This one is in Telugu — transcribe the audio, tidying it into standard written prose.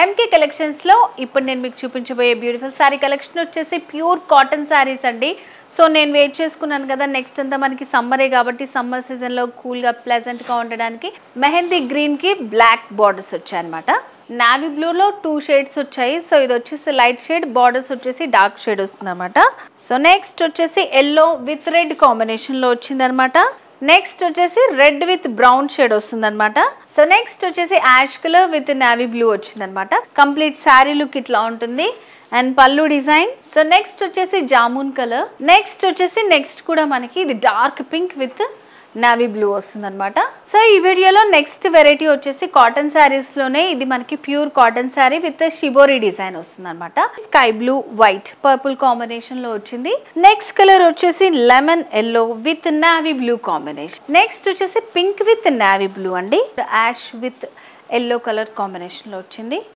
ఎంకే కలెక్షన్స్ లో ఇప్పుడు నేను మీకు చూపించబోయే బ్యూటిఫుల్ సారీ కలెక్షన్ వచ్చేసి ప్యూర్ కాటన్ సారీస్ అండి. సో నేను వెయిట్ చేసుకున్నాను కదా, నెక్స్ట్ అంతా మనకి సమ్మరే కాబట్టి సమ్మర్ సీజన్ లో కూల్ గా ప్లెజెంట్ గా ఉండడానికి మెహందీ గ్రీన్ కి బ్లాక్ బార్డర్స్ వచ్చాయన్నమాట. నావీ బ్లూ లో 2 షేడ్స్ వచ్చాయి. సో ఇది వచ్చేసి లైట్ షేడ్, బార్డర్స్ వచ్చేసి డార్క్ షేడ్ వస్తుంది అనమాట. సో నెక్స్ట్ వచ్చేసి ఎల్లో విత్ రెడ్ కాంబినేషన్ లో వచ్చింది అనమాట. నెక్స్ట్ వచ్చేసి రెడ్ విత్ బ్రౌన్ షేడ్ వస్తుంది అనమాట. సో నెక్స్ట్ వచ్చేసి ash colour with navy blue వచ్చింది అనమాట. కంప్లీట్ శారీ లుక్ ఇట్లా ఉంటుంది అండ్ పళ్ళు డిజైన్. సో నెక్స్ట్ వచ్చేసి జామున్ కలర్. నెక్స్ట్ కూడా మనకి ఇది dark pink with navy blue వస్తుంది అనమాట. సో ఈ వీడియోలో నెక్స్ట్ వెరైటీ వచ్చేసి కాటన్ శారీస్ లోనే ఇది మనకి pure cotton sari with shibori design వస్తుంది అనమాట. Sky blue white purple combination లో వచ్చింది. నెక్స్ట్ కలర్ వచ్చేసి lemon yellow with navy blue combination. Next వచ్చేసి పింక్ విత్ నావీ బ్లూ అండి. Ash with yellow colour combination లో వచ్చింది.